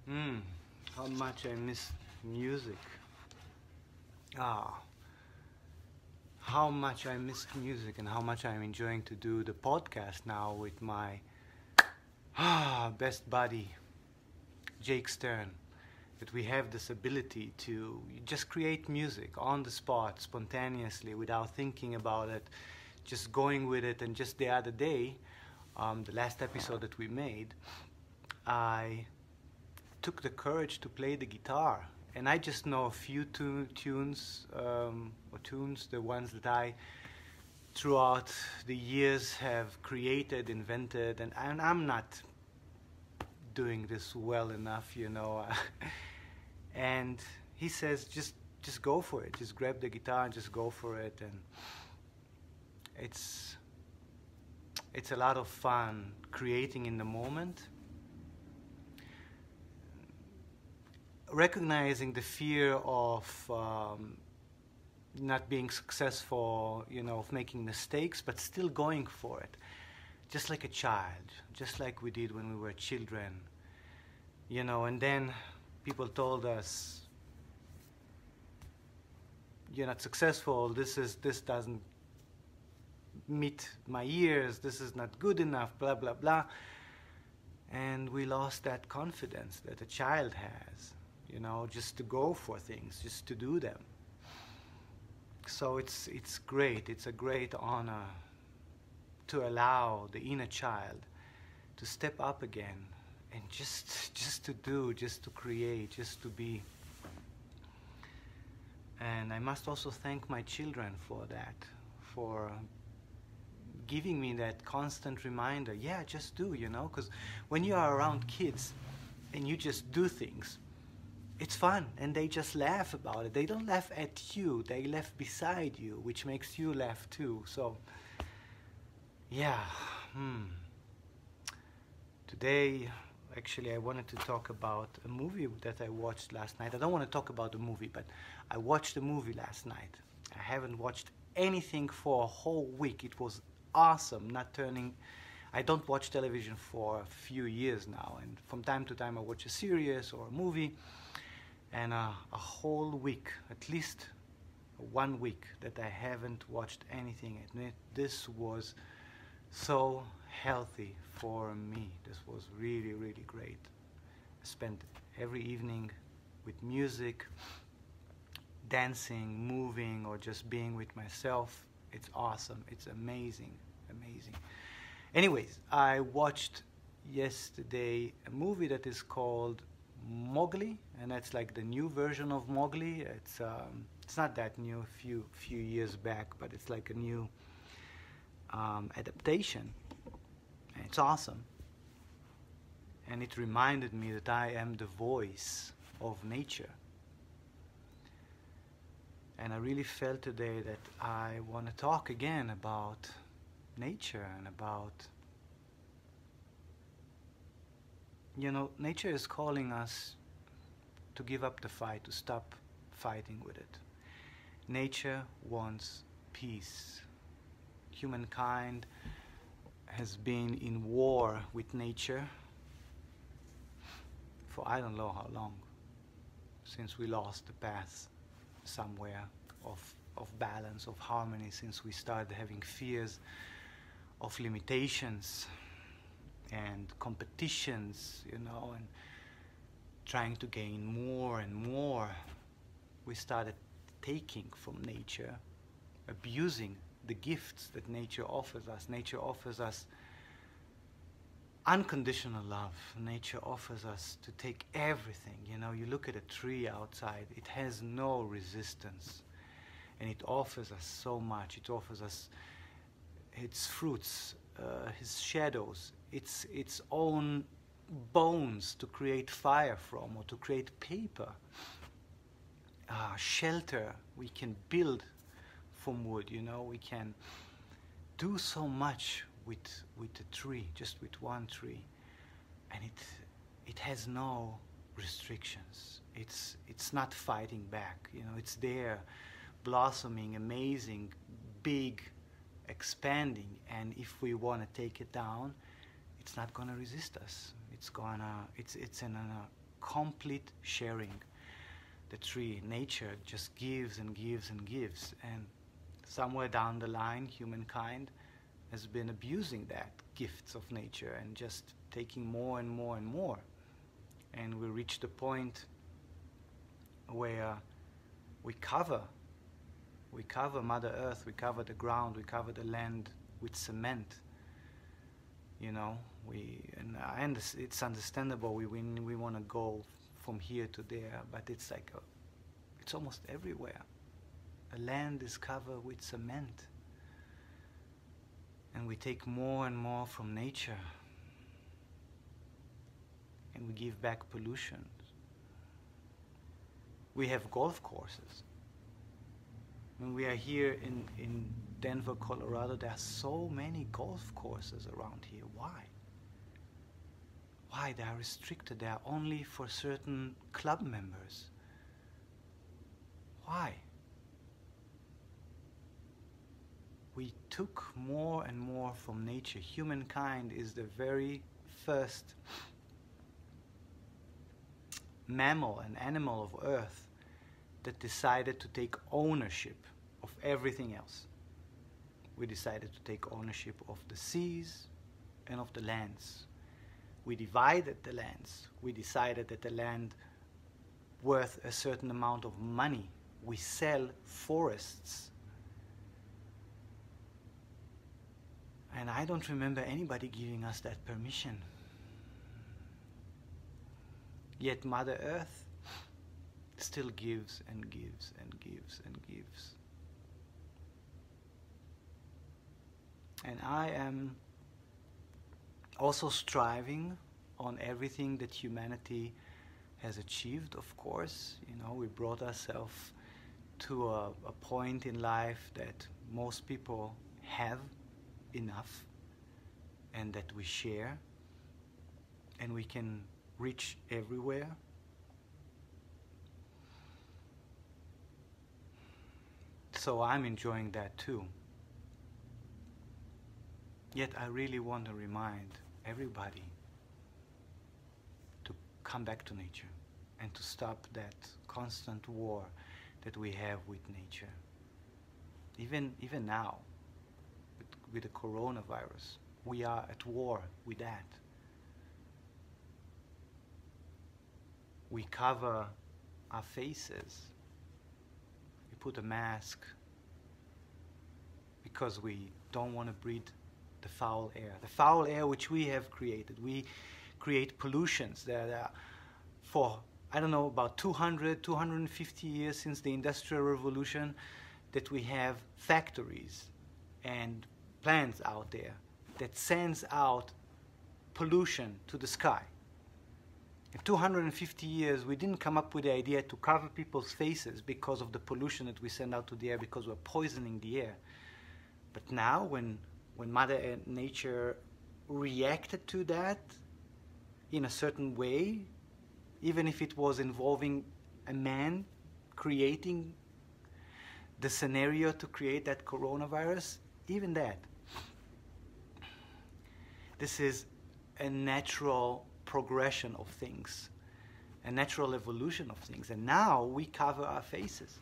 Mm, how much I miss music. Ah, how much I miss music and how much I'm enjoying to do the podcast now with my best buddy, Jake Stern. That we have this ability to just create music on the spot, spontaneously, without thinking about it, just going with it. And just the other day, the last episode that we made, I took the courage to play the guitar. And I just know a few tunes, the ones that I, throughout the years, have created, invented, and I'm not doing this well enough, you know. And he says, just go for it. Just grab the guitar and just go for it. And it's a lot of fun creating in the moment, recognizing the fear of not being successful, you know, of making mistakes, but still going for it. Just like a child, just like we did when we were children, you know. And then people told us, you're not successful, this doesn't meet my ears, this is not good enough, blah, blah, blah. And we lost that confidence that a child has, you know, just to go for things, just to do them. So it's great, it's a great honor to allow the inner child to step up again and just to do, just to create, just to be. And I must also thank my children for that, for giving me that constant reminder, yeah, just do, you know, because when you are around kids and you just do things, it's fun, and they just laugh about it. They don't laugh at you, they laugh beside you, which makes you laugh too. So, yeah, Today, actually, I wanted to talk about a movie that I watched last night. I don't want to talk about the movie, but I watched a movie last night. I haven't watched anything for a whole week. It was awesome. I don't watch television for a few years now, and from time to time I watch a series or a movie, and a whole week, at least 1 week, that I haven't watched anything. And this was so healthy for me. This was really, really great. I spent every evening with music, dancing, moving, or just being with myself. It's awesome. It's amazing, amazing. Anyways, I watched yesterday a movie that is called Mowgli, and that's like the new version of Mowgli. It's not that new, a few years back, but it's like a new adaptation. And it's awesome. And it reminded me that I am the voice of nature. And I really felt today that I want to talk again about nature and about, you know, nature is calling us to give up the fight, to stop fighting with it. Nature wants peace. Humankind has been in war with nature for I don't know how long, since we lost the path somewhere of balance, of harmony, since we started having fears of limitations and competitions, you know, and trying to gain more and more. We started taking from nature, abusing the gifts that nature offers us. Nature offers us unconditional love. Nature offers us to take everything. You know, you look at a tree outside, it has no resistance. And it offers us so much. It offers us its fruits, its shadows, its own bones to create fire from, or to create paper. Shelter we can build from wood, you know. We can do so much with a tree, just with one tree, and it has no restrictions. It's not fighting back, you know. It's there, blossoming, amazing, big, expanding, and if we want to take it down, it's not going to resist us. It's in complete sharing. The tree, nature, just gives and gives and gives. And somewhere down the line, humankind has been abusing that gifts of nature and just taking more and more and more. And we reach the point where we cover Mother Earth, we cover the ground, we cover the land with cement. You know, it's understandable. We want to go from here to there, but it's like it's almost everywhere. The land is covered with cement, and we take more and more from nature, and we give back pollution. We have golf courses. When we are here in Denver, Colorado, there are so many golf courses around here. Why? Why? They are restricted. They are only for certain club members. Why? We took more and more from nature. Humankind is the very first mammal and animal of Earth that decided to take ownership of everything else. We decided to take ownership of the seas and of the lands. We divided the lands. We decided that the land worth a certain amount of money. We sell forests. And I don't remember anybody giving us that permission. Yet Mother Earth still gives and gives and gives and gives. And I am also striving on everything that humanity has achieved, of course. You know, we brought ourselves to a point in life that most people have enough and that we share, and we can reach everywhere. So I'm enjoying that too. Yet I really want to remind everybody to come back to nature and to stop that constant war that we have with nature. Even now, with the coronavirus, we are at war with that. We cover our faces. We put a mask because we don't want to breathe the foul air. The foul air which we have created. We create pollutions that are for, I don't know, about 200, 250 years since the Industrial Revolution, that we have factories and plants out there that sends out pollution to the sky. In 250 years, we didn't come up with the idea to cover people's faces because of the pollution that we send out to the air, because we're poisoning the air. But now, when Mother Nature reacted to that in a certain way, even if it was involving a man creating the scenario to create that coronavirus, even that. This is a natural progression of things, a natural evolution of things. And now we cover our faces.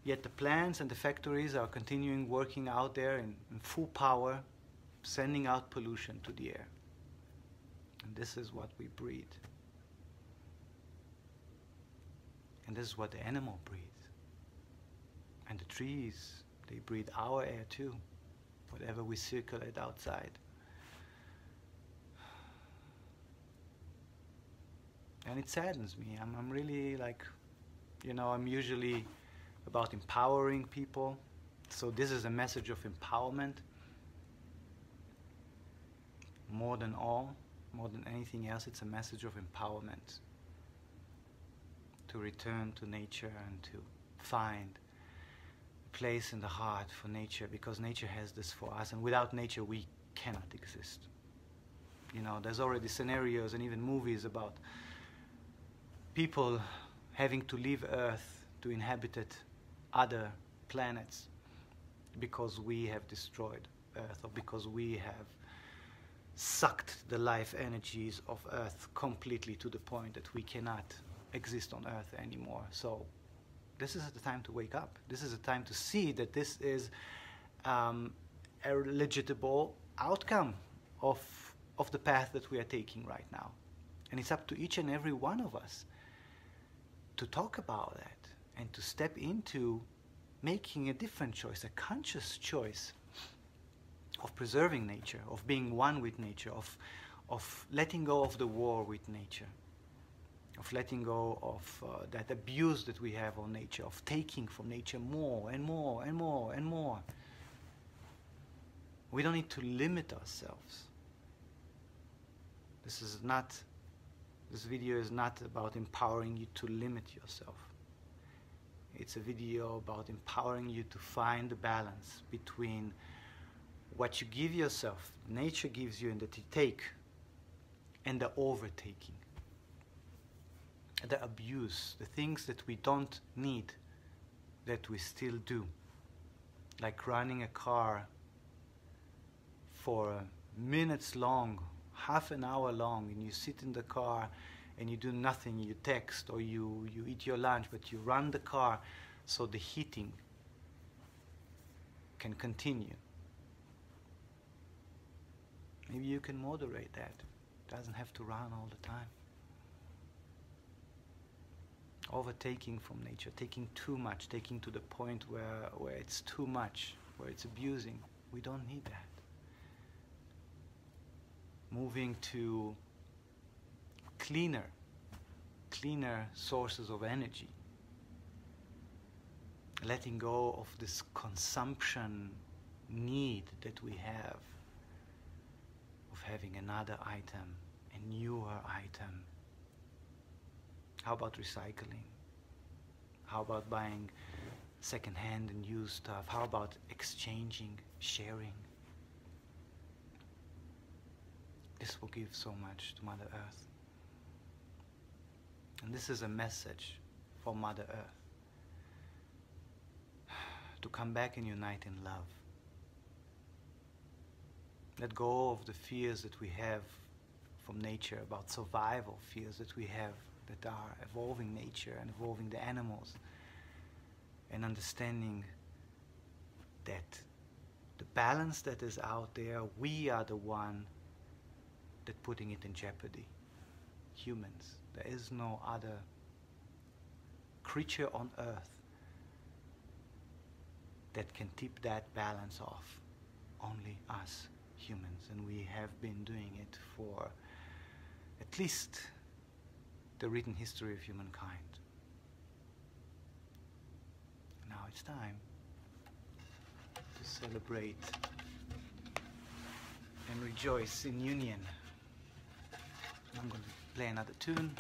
Yet the plants and the factories are continuing working out there in full power, sending out pollution to the air. And this is what we breathe. And this is what the animal breathes. And the trees, they breathe our air too, whatever we circulate outside. And it saddens me. I'm really like, I'm usually about empowering people. So this is a message of empowerment. More than anything else, it's a message of empowerment. To return to nature and to find a place in the heart for nature, because nature has this for us, and without nature we cannot exist. There's already scenarios and even movies about people having to leave Earth to inhabit other planets because we have destroyed Earth, or because we have sucked the life energies of Earth completely to the point that we cannot exist on Earth anymore. So this is the time to wake up. This is the time to see that this is a legitimate outcome of the path that we are taking right now. And it's up to each and every one of us to talk about that and to step into making a different choice, a conscious choice of preserving nature, of being one with nature, of letting go of the war with nature, of letting go of that abuse that we have on nature, of taking from nature more and more and more and more. We don't need to limit ourselves. This video is not about empowering you to limit yourself. It's a video about empowering you to find the balance between what you give yourself, nature gives you and that you take, and the overtaking, the abuse, the things that we don't need, that we still do. Like running a car for minutes long, half an hour long, and you sit in the car and you do nothing, you text or you eat your lunch, but you run the car so the heating can continue. Maybe you can moderate that. It doesn't have to run all the time. Overtaking from nature, taking too much, taking to the point where it's too much, where it's abusing. We don't need that. Moving to cleaner sources of energy. Letting go of this consumption need that we have of having another item, a newer item. How about recycling? How about buying second-hand and used stuff? How about exchanging, sharing? This will give so much to Mother Earth. And this is a message for Mother Earth. To come back and unite in love. Let go of the fears that we have from nature, about survival fears that we have that are evolving nature and evolving the animals, and understanding that the balance that is out there, we are the one that putting it in jeopardy. Humans. There is no other creature on earth that can tip that balance off. Only us humans, and we have been doing it for at least the written history of humankind. Now it's time to celebrate and rejoice in union. I'm going to play another tune.